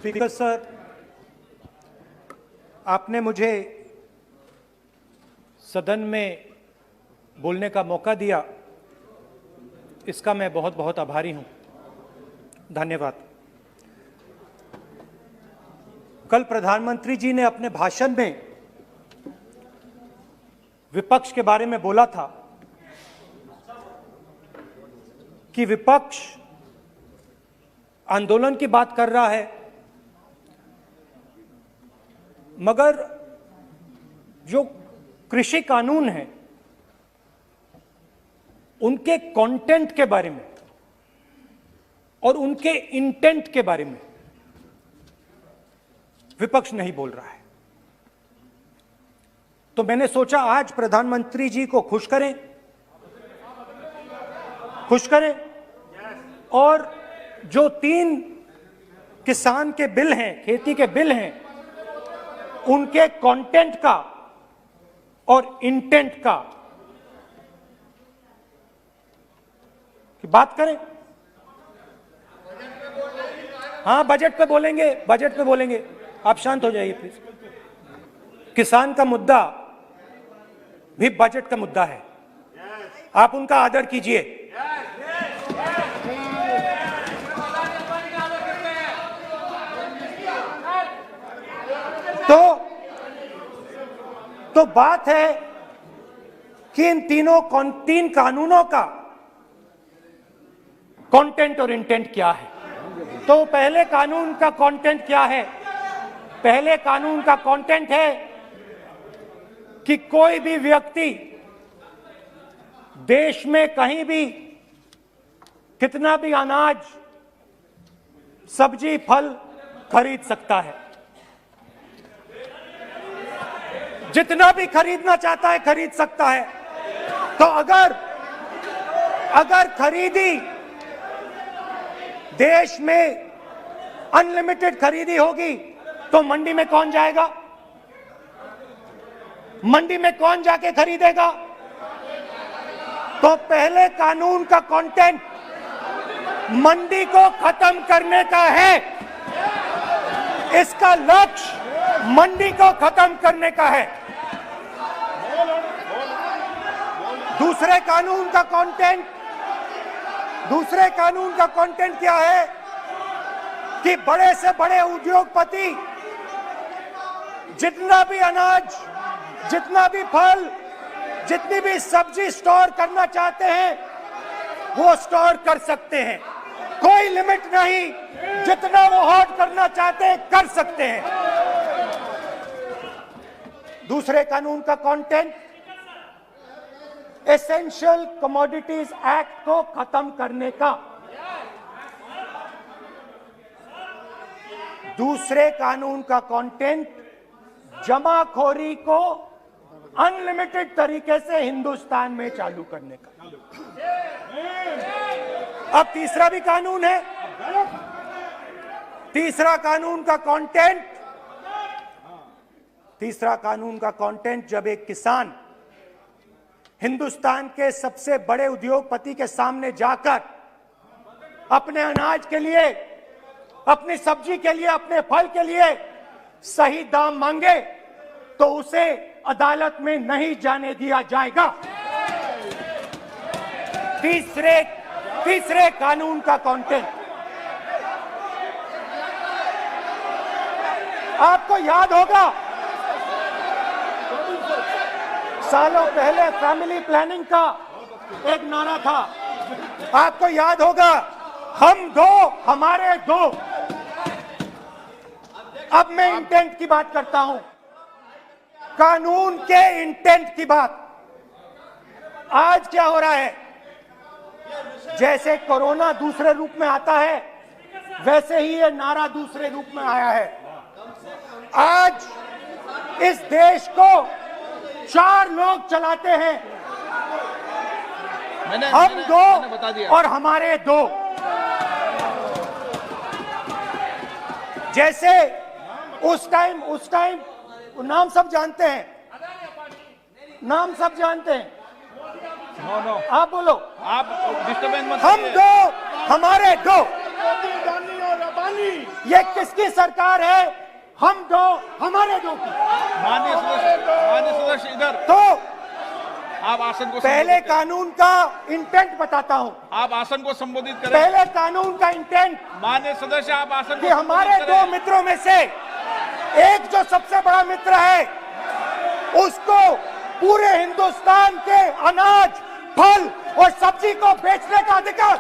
Speaker sir, आपने मुझे सदन में बोलने का मौका दिया, इसका मैं बहुत बहुत आभारी हूं। धन्यवाद। कल प्रधानमंत्री जी ने अपने भाषण में विपक्ष के बारे में बोला था कि विपक्ष आंदोलन की बात कर रहा है, मगर जो कृषि कानून है उनके कंटेंट के बारे में और उनके इंटेंट के बारे में विपक्ष नहीं बोल रहा है। तो मैंने सोचा आज प्रधानमंत्री जी को खुश करें और जो 3 किसान के बिल हैं, खेती के बिल हैं, उनके कंटेंट का और इंटेंट का की बात करें। हाँ, बजट पे बोलेंगे। आप शांत हो जाइए प्लीज। किसान का मुद्दा भी बजट का मुद्दा है, आप उनका आदर कीजिए। तो बात है कि इन 3 कानूनों का कंटेंट और इंटेंट क्या है। तो पहले कानून का कंटेंट क्या है? पहले कानून का कंटेंट है कि कोई भी व्यक्ति देश में कहीं भी कितना भी अनाज, सब्जी, फल खरीद सकता है, जितना भी खरीदना चाहता है खरीद सकता है। तो अगर खरीदी देश में अनलिमिटेड खरीदी होगी तो मंडी में कौन जाएगा? मंडी में कौन जाके खरीदेगा? तो पहले कानून का कंटेंट मंडी को खत्म करने का है। इसका लक्ष्य मंडी को खत्म करने का है। दूसरे कानून का कंटेंट क्या है कि बड़े से बड़े उद्योगपति जितना भी अनाज, जितना भी फल, जितनी भी सब्जी स्टोर करना चाहते हैं वो स्टोर कर सकते हैं, कोई लिमिट नहीं, जितना वो होल्ड करना चाहते हैं कर सकते हैं। दूसरे कानून का कंटेंट एसेंशियल कमोडिटीज एक्ट को खत्म करने का। दूसरे कानून का कंटेंट जमाखोरी को अनलिमिटेड तरीके से हिंदुस्तान में चालू करने का। अब तीसरा भी कानून है। तीसरा कानून का कंटेंट जब एक किसान हिंदुस्तान के सबसे बड़े उद्योगपति के सामने जाकर अपने अनाज के लिए, अपनी सब्जी के लिए, अपने फल के लिए सही दाम मांगे तो उसे अदालत में नहीं जाने दिया जाएगा। तीसरे कानून का कंटेंट, आपको याद होगा सालों पहले फैमिली प्लानिंग का एक नारा था, आपको याद होगा, हम 2 हमारे 2। अब मैं इंटेंट की बात करता हूं, कानून के इंटेंट की बात। आज क्या हो रहा है, जैसे कोरोना दूसरे रूप में आता है वैसे ही ये नारा दूसरे रूप में आया है। आज इस देश को 4 लोग चलाते हैं, हम 2 और हमारे 2। जैसे उस टाइम नाम सब जानते हैं, आप बोलो, आप डिस्टर्बेंस मत। हम 2 हमारे 2। ये किसकी सरकार है? हम दो हमारे दो की। माननीय सदस्य इधर तो आप आसन को पहले कानून का इंटेंट बताता हूं। आप आसन को संबोधित करें। पहले कानून का इंटेंट माननीय सदस्य आप आसन कि हमारे दो मित्रों में से एक जो सबसे बड़ा मित्र है उसको पूरे हिंदुस्तान के अनाज, फल और सब्जी को बेचने का अधिकार,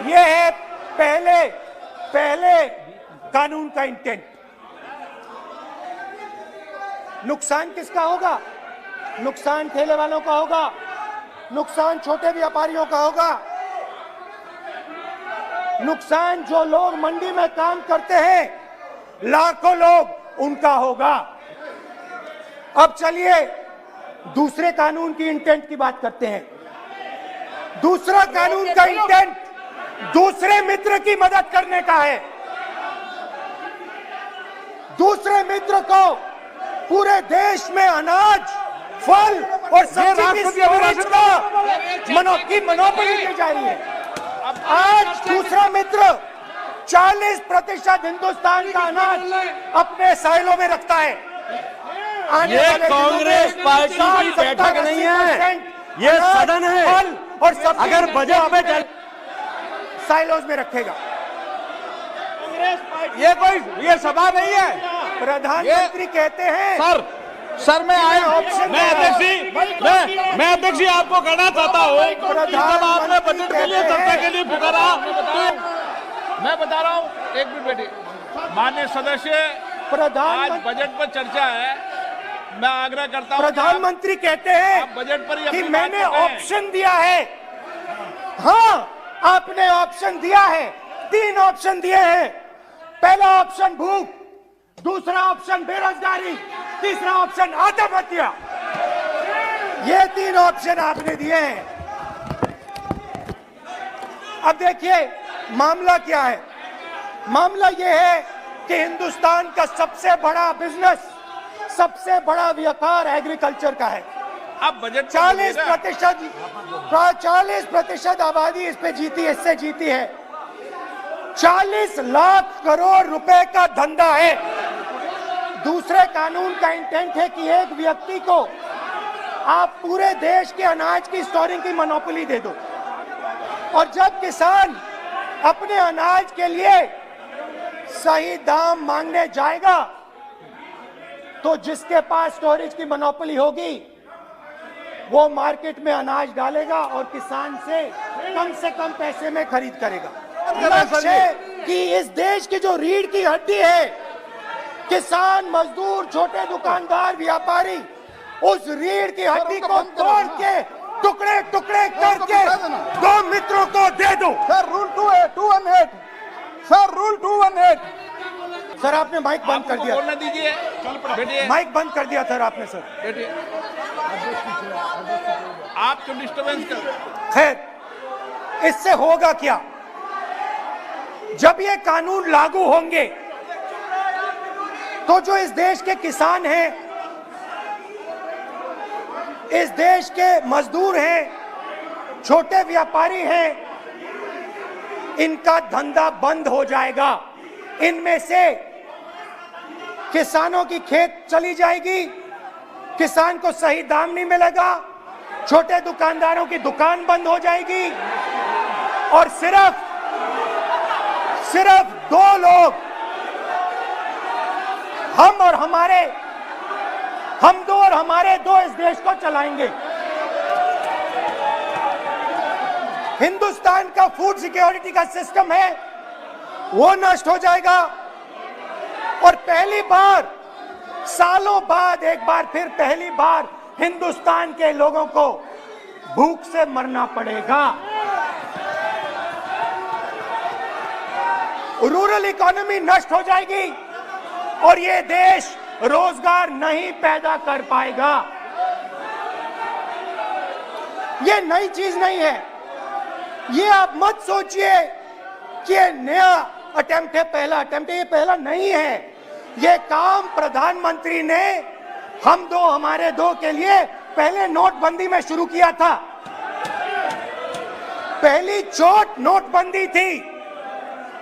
यह है पहले कानून का इंटेंट। नुकसान किसका होगा? नुकसान ठेले वालों का होगा, नुकसान छोटे व्यापारियों का होगा, नुकसान जो लोग मंडी में काम करते हैं, लाखों लोग, उनका होगा। अब चलिए दूसरे कानून की इंटेंट की बात करते हैं। दूसरा कानून का इंटेंट दूसरे मित्र की मदद करने का है। दूसरे मित्र को पूरे देश में अनाज, फल और सब्जी की मोनोपोली दी जा रही है। आज दूसरा मित्र 40% हिंदुस्तान का अनाज अपने साइलों में रखता है। ये कांग्रेस पार्टी की बैठक नहीं है, ये सदन है। फल और सब्जी अगर बजट में साइलोज में रखेगा। ये सभा नहीं है। प्रधानमंत्री कहते हैं सर मैं अध्यक्ष जी आपको कहना चाहता हूँ, जब आपने बजट के लिए चर्चा के लिए पुकारा, मैं बता रहा हूँ, एक मिनट बैठिए। माननीय सदस्य, आज बजट पर चर्चा है, मैं आग्रह करता हूँ। प्रधानमंत्री कहते हैं बजट पर कि मैंने ऑप्शन दिया है। हाँ, आपने ऑप्शन दिया है। 3 ऑप्शन दिए हैं। पहला ऑप्शन भूख, दूसरा ऑप्शन बेरोजगारी, तीसरा ऑप्शन आत्महत्या। ये 3 ऑप्शन आपने दिए हैं। अब देखिए मामला क्या है। मामला ये है कि हिंदुस्तान का सबसे बड़ा बिजनेस, सबसे बड़ा व्यापार एग्रीकल्चर का है। अब बजट 40% आबादी इस पे जीती है, इससे जीती है। 40 लाख करोड़ रुपए का धंधा है। दूसरे कानून का इंटेंट है कि एक व्यक्ति को आप पूरे देश के अनाज की स्टोरिंग की मोनोपोली दे दो, और जब किसान अपने अनाज के लिए सही दाम मांगने जाएगा तो जिसके पास स्टोरेज की मोनोपोली होगी वो मार्केट में अनाज डालेगा और किसान से कम पैसे में खरीद करेगा। लक्ष्य है कि इस देश की जो रीढ़ की हड्डी है, किसान, मजदूर, छोटे दुकानदार, व्यापारी, उस रीढ़ की हड्डी को तोड़ के टुकड़े टुकड़े करके 2 मित्रों को दे दो। Sir rule 218, sir rule 218। Sir आपने माइक बंद कर दिया। बोलने दीजिए, बैठिए। माइक बंद कर दिया सर आपने। सर बैठिए, आप क्यों डिस्टर्बेंस कर? खैर, इससे होगा क्या? जब ये कानून लागू होंगे तो जो इस देश के किसान हैं, इस देश के मजदूर हैं, छोटे व्यापारी हैं, इनका धंधा बंद हो जाएगा। इनमें से किसानों की खेत चली जाएगी, किसान को सही दाम नहीं मिलेगा, छोटे दुकानदारों की दुकान बंद हो जाएगी, और सिर्फ 2 लोग, हम दो और हमारे 2 इस देश को चलाएंगे। हिंदुस्तान का फूड सिक्योरिटी का सिस्टम है वो नष्ट हो जाएगा, और पहली बार सालों बाद एक बार फिर पहली बार हिंदुस्तान के लोगों को भूख से मरना पड़ेगा। रूरल इकोनॉमी नष्ट हो जाएगी और ये देश रोजगार नहीं पैदा कर पाएगा। ये नई चीज नहीं है। ये आप मत सोचिए कि ये नया अटेम्प्ट है, पहला अटेम्प्ट है। ये पहला नहीं है। ये काम प्रधानमंत्री ने हम दो हमारे दो के लिए पहले नोटबंदी में शुरू किया था। पहली चोट नोटबंदी थी,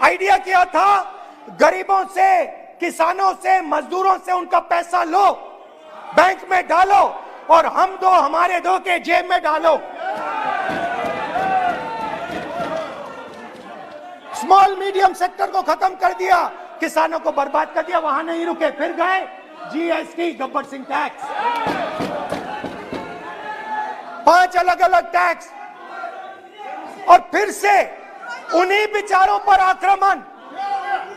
आइडिया किया था गरीबों से, किसानों से, मजदूरों से उनका पैसा लो, बैंक में डालो और हम दो हमारे दो के जेब में डालो। स्मॉल मीडियम सेक्टर को खत्म कर दिया, किसानों को बर्बाद कर दिया। वहां नहीं रुके, फिर गए जीएसटी, गब्बर सिंह टैक्स, 5 अलग अलग टैक्स, और फिर से उन्हीं बेचारों पर आक्रमण,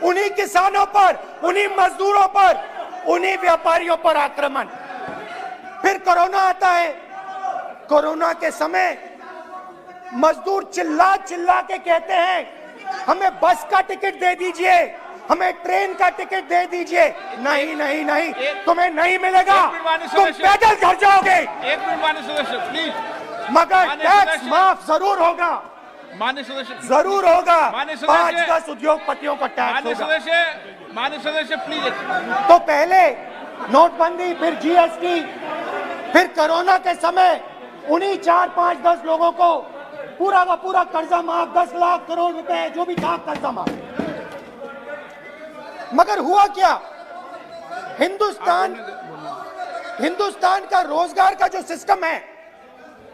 उन्हीं किसानों पर, उन्हीं मजदूरों पर, उन्हीं व्यापारियों पर आक्रमण। फिर कोरोना आता है। कोरोना के समय मजदूर चिल्ला चिल्ला के कहते हैं हमें बस का टिकट दे दीजिए, हमें ट्रेन का टिकट दे दीजिए। नहीं नहीं नहीं, तुम्हें नहीं मिलेगा, तुम पैदल घर जाओगे। एक मिनट माननीय सदस्य प्लीज। मगर टैक्स माफ जरूर होगा, माननीय सदस्य जरूर होगा। माननीय सदस्य, 5-10 उद्योगपतियों का टैक्स होगा। माननीय सदस्य प्लीज। तो पहले नोटबंदी, फिर जीएसटी, फिर कोरोना के समय उन्हीं 4-5-10 लोगों को पूरा का पूरा कर्जा माफ, 10 लाख करोड़ रुपए जो भी था कर्जा माफ। मगर हुआ क्या? हिंदुस्तान का रोजगार का जो सिस्टम है,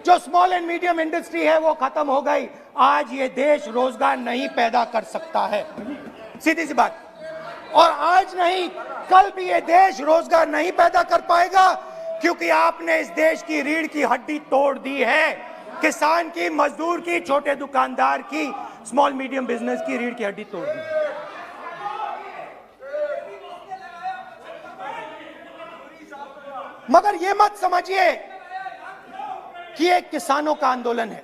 जो स्मॉल एंड मीडियम इंडस्ट्री है, वो खत्म हो गई। आज ये देश रोजगार नहीं पैदा कर सकता है, सीधी सी बात। और आज नहीं, कल भी ये देश रोजगार नहीं पैदा कर पाएगा, क्योंकि आपने इस देश की रीढ़ की हड्डी तोड़ दी है। किसान की, मजदूर की, छोटे दुकानदार की, स्मॉल मीडियम बिजनेस की रीढ़ की हड्डी तोड़ दी। मगर ये मत समझिए कि ये किसानों का आंदोलन है।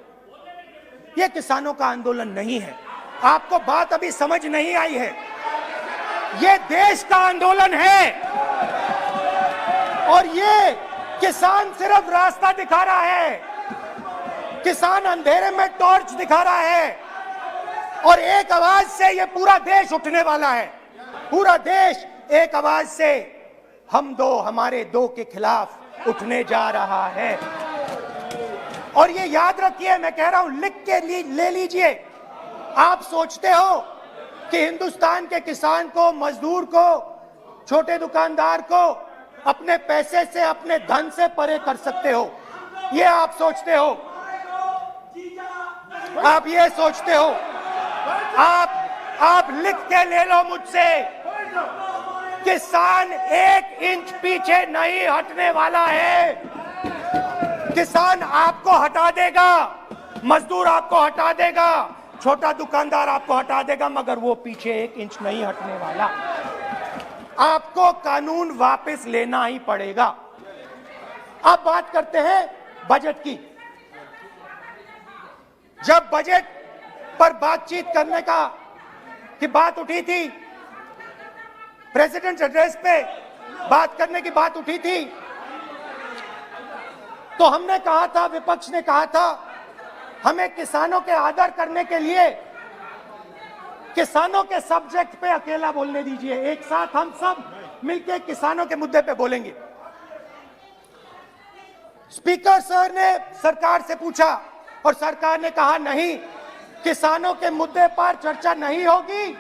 ये किसानों का आंदोलन नहीं है। आपको बात अभी समझ नहीं आई है। ये देश का आंदोलन है और ये किसान सिर्फ रास्ता दिखा रहा है। किसान अंधेरे में टॉर्च दिखा रहा है और एक आवाज से ये पूरा देश उठने वाला है। पूरा देश एक आवाज से हम दो हमारे दो के खिलाफ उठने जा रहा है। और ये याद रखिए, मैं कह रहा हूं, लिख के ले लीजिए। आप सोचते हो कि हिंदुस्तान के किसान को, मजदूर को, छोटे दुकानदार को अपने पैसे से, अपने धन से परे कर सकते हो। ये आप सोचते हो, आप ये सोचते हो। आप लिख के ले लो मुझसे, किसान 1 इंच पीछे नहीं हटने वाला है। किसान आपको हटा देगा, मजदूर आपको हटा देगा, छोटा दुकानदार आपको हटा देगा, मगर वो पीछे 1 इंच नहीं हटने वाला। आपको कानून वापस लेना ही पड़ेगा। अब बात करते हैं बजट की। जब बजट पर बातचीत करने की बात उठी थी, प्रेसिडेंट एड्रेस पे बात करने की बात उठी थी, तो हमने कहा था, विपक्ष ने कहा था, हमें किसानों के आदर करने के लिए किसानों के सब्जेक्ट पे अकेला बोलने दीजिए। एक साथ हम सब मिलकर किसानों के मुद्दे पे बोलेंगे। स्पीकर सर ने सरकार से पूछा और सरकार ने कहा नहीं, किसानों के मुद्दे पर चर्चा नहीं होगी,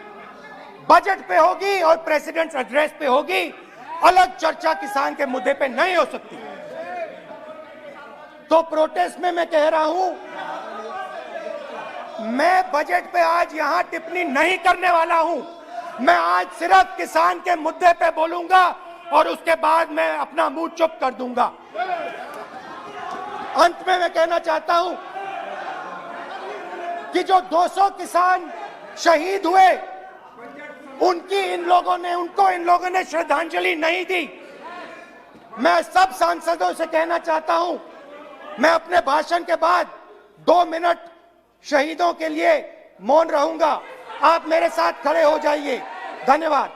बजट पे होगी और प्रेसिडेंट एड्रेस पे होगी। अलग चर्चा किसान के मुद्दे पे नहीं हो सकती। तो प्रोटेस्ट में मैं कह रहा हूं, मैं बजट पे आज यहां टिप्पणी नहीं करने वाला हूं। मैं आज सिर्फ किसान के मुद्दे पे बोलूंगा और उसके बाद मैं अपना मुंह चुप कर दूंगा। अंत में मैं कहना चाहता हूं कि जो 200 किसान शहीद हुए, उनको इन लोगों ने श्रद्धांजलि नहीं दी। मैं सब सांसदों से कहना चाहता हूं, मैं अपने भाषण के बाद 2 मिनट शहीदों के लिए मौन रहूंगा। आप मेरे साथ खड़े हो जाइए। धन्यवाद।